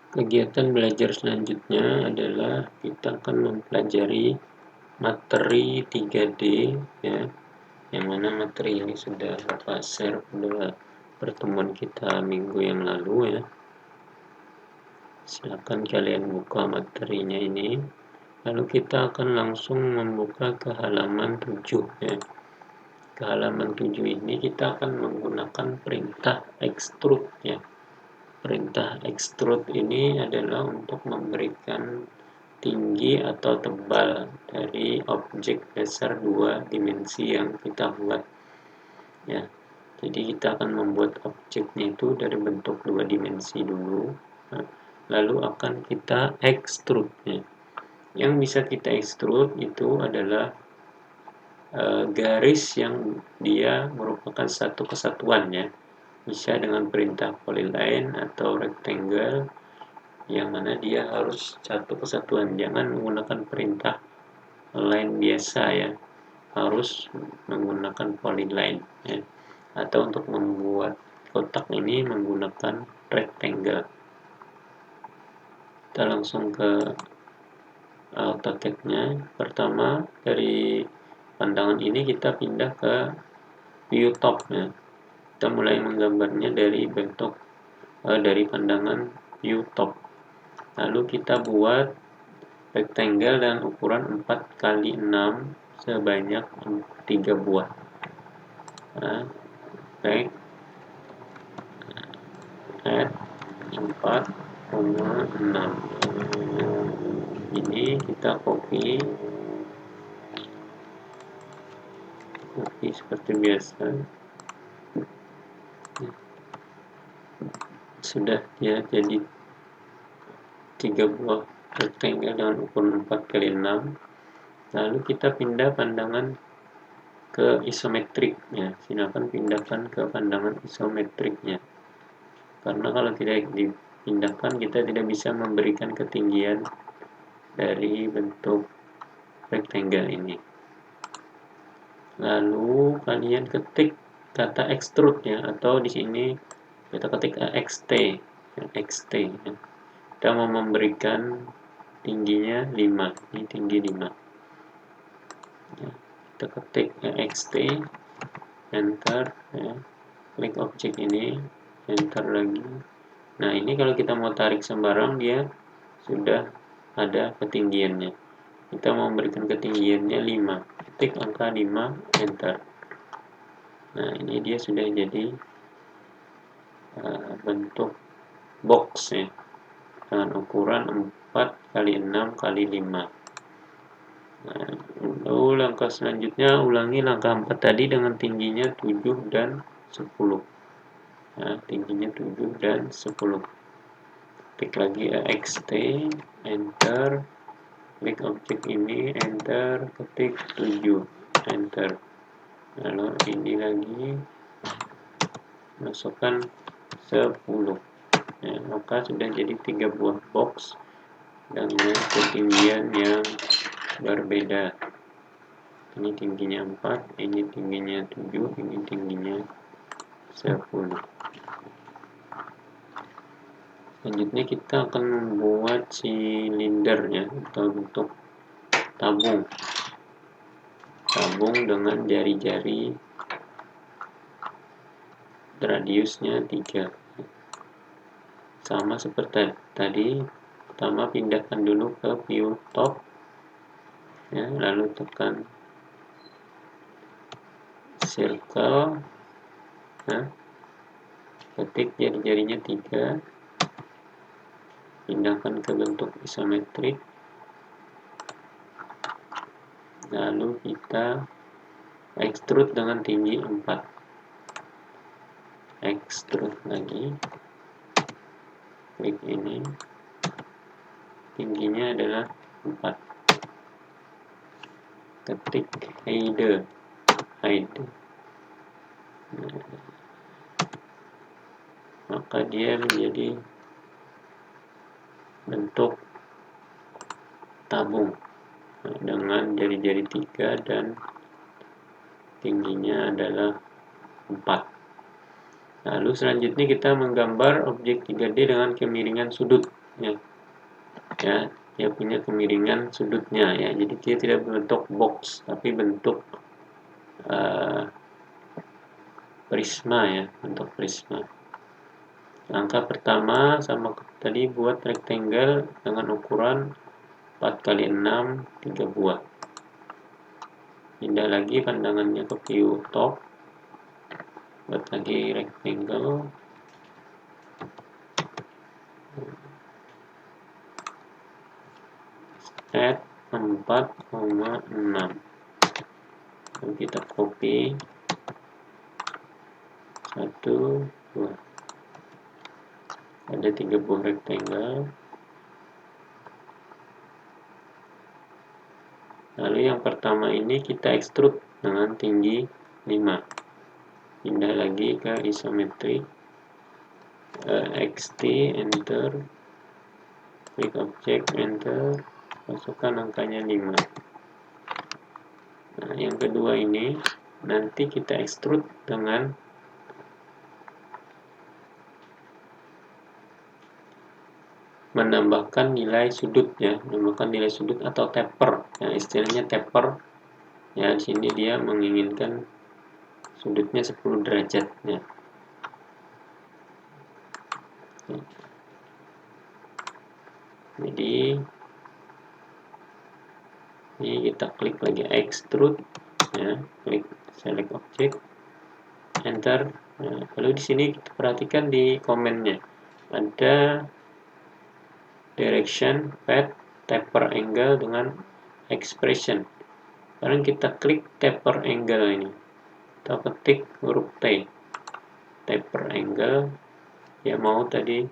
Kegiatan belajar selanjutnya adalah kita akan mempelajari materi 3D ya, yang mana materi ini sudah Bapak share pada pertemuan kita minggu yang lalu ya. Silakan kalian buka materinya ini. Lalu kita akan langsung membuka ke halaman 7 ya. Ke halaman 7 ini kita akan menggunakan perintah extrude ya. Perintah extrude ini adalah untuk memberikan tinggi atau tebal dari objek dasar 2 dimensi yang kita buat ya. Jadi kita akan membuat objeknya itu dari bentuk 2 dimensi dulu, lalu akan kita extrude ya. Yang bisa kita extrude itu adalah garis yang dia merupakan satu kesatuan ya, bisa dengan perintah polyline atau rectangle, yang mana dia harus satu kesatuan, jangan menggunakan perintah line biasa ya, harus menggunakan polyline ya. Atau untuk membuat kotak ini menggunakan rectangle. Kita langsung ke AutoCAD-nya. Pertama, dari pandangan ini kita pindah ke view top ya. Kita mulai menggambarnya dari bentuk dari pandangan view top. Lalu kita buat rectangle dengan ukuran 4x6 sebanyak 3 buah. Nah, baik. Add 4,6. Ini kita copy seperti biasa. Sudah ya, jadi 3 buah rectangle dengan ukuran 4x6. Lalu kita pindah pandangan ke isometriknya. Silakan pindahkan ke pandangan isometriknya, karena kalau tidak dipindahkan kita tidak bisa memberikan ketinggian dari bentuk rectangle ini. Lalu kalian ketik kata extrude ya, atau di sini kita ketik xt ya. Kita mau memberikan tingginya 5, ini tinggi 5 ya. Kita ketik xt, enter ya. Klik objek ini, enter lagi. Nah, ini kalau kita mau tarik sembarang dia sudah ada ketinggiannya. Kita mau memberikan ketinggiannya 5, ketik angka 5, enter. Nah, ini dia sudah jadi bentuk box ya, dengan ukuran 4x6x5. Nah, lalu langkah selanjutnya ulangi langkah 4 tadi dengan tingginya 7 dan 10. Nah, tingginya 7 dan 10. Klik lagi xt, enter. Klik objek ini, enter. Ketik 7, enter. Lalu ini lagi, masukkan 10 ya, maka sudah jadi 3 buah box dengan ketinggian yang berbeda. Ini tingginya 4, ini tingginya 7, ini tingginya 10. Selanjutnya kita akan membuat silinder ya, atau bentuk tabung dengan jari-jari radiusnya 3. Sama seperti tadi, pertama pindahkan dulu ke view top ya, lalu tekan circle ya, ketik jari-jarinya 3, pindahkan ke bentuk isometrik, lalu kita extrude dengan tinggi 4. Extrude lagi, klik ini, tingginya adalah 4, ketik hide. Maka dia menjadi bentuk tabung dengan jari-jari 3 dan tingginya adalah 4. Lalu selanjutnya kita menggambar objek 3D dengan kemiringan sudut ya. Dia punya kemiringan sudutnya ya, jadi dia tidak berbentuk box tapi bentuk prisma ya, bentuk prisma. Langkah pertama sama tadi, buat rectangle dengan ukuran 4 x 6, 3 buah. Pindah lagi pandangannya ke view top, buat lagi rectangle. Add 4,6. Lalu kita copy 1, 2. Ada 3 buah rectangle. Lalu yang pertama ini kita extrude dengan tinggi 5. Pindah lagi ke isometrik, XT, enter, klik object, enter, masukkan angkanya 5. Nah, yang kedua ini nanti kita extrude dengan menambahkan nilai sudut ya, menambahkan nilai sudut atau taper. Ya, istilahnya taper. Ya, di sini dia menginginkan sudutnya 10 derajat ya. Jadi ini kita klik lagi extrude ya, klik select object, enter. Nah, lalu di sini kita perhatikan di komennya ada direction, path, taper angle dengan expression. Sekarang kita klik taper angle ini, kita ketik huruf T, taper angle. Ya, mau tadi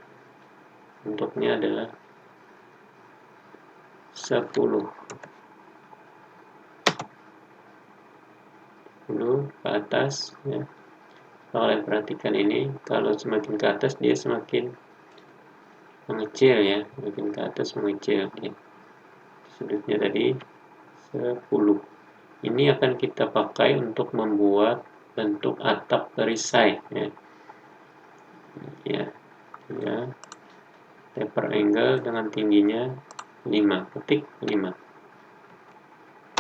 bentuknya adalah 10 ke atas ya. Kalau kalian perhatikan ini, kalau semakin ke atas dia semakin mengecil ya, semakin ke atas mengecil ya. Sudutnya tadi 10. Ini akan kita pakai untuk membuat bentuk atap perisai ya. Ya. Taper angle dengan tingginya 5, ketik 5,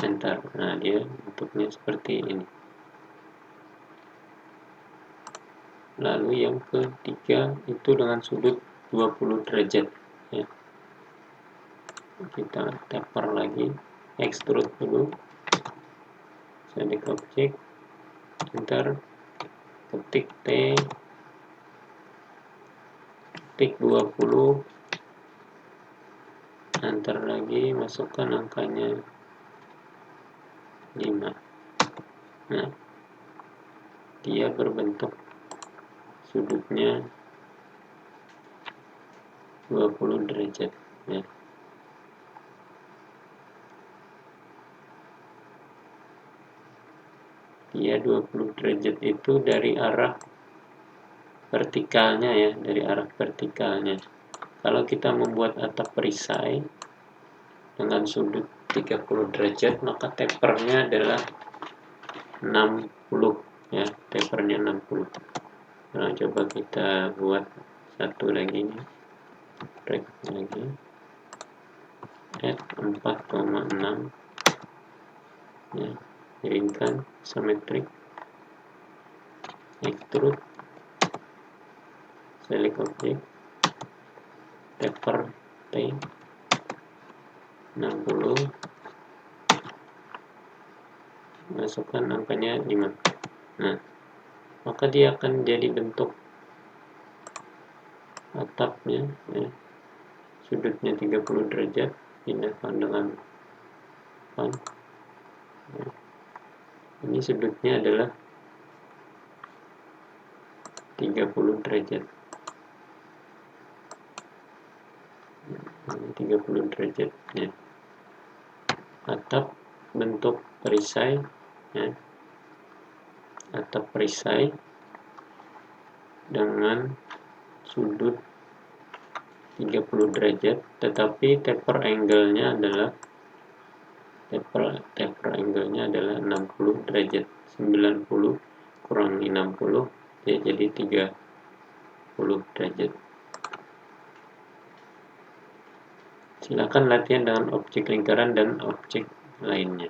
enter. Nah, dia bentuknya seperti ini. Lalu yang ketiga itu dengan sudut 20 derajat ya. Kita taper lagi, extrude dulu, select object, enter, ketik T, ketik 20, enter lagi, masukkan angkanya 5. Nah, dia berbentuk sudutnya 20 derajat ya. Dia 20 derajat itu dari arah vertikalnya ya, dari arah vertikalnya. Kalau kita membuat atap perisai dengan sudut 30 derajat, maka tapernya adalah 60 ya, tapernya 60. Nah, coba kita buat satu lagi nih, break lagi, add 4,6 ya, miringkan isometrik, extrude, select object, taper T 60, masukkan angkanya 5. Nah, maka dia akan jadi bentuk atapnya ya. Sudutnya 30 derajat, pindahkan dengan pan ya. Ini sudutnya adalah 30 derajat. 30 derajat ya. Atap bentuk perisai ya. Atap perisai dengan sudut 30 derajat, tetapi taper angle-nya adalah 60 derajat. 90 kurangi 60 ya, jadi 30 derajat. Silakan latihan dengan objek lingkaran dan objek lainnya.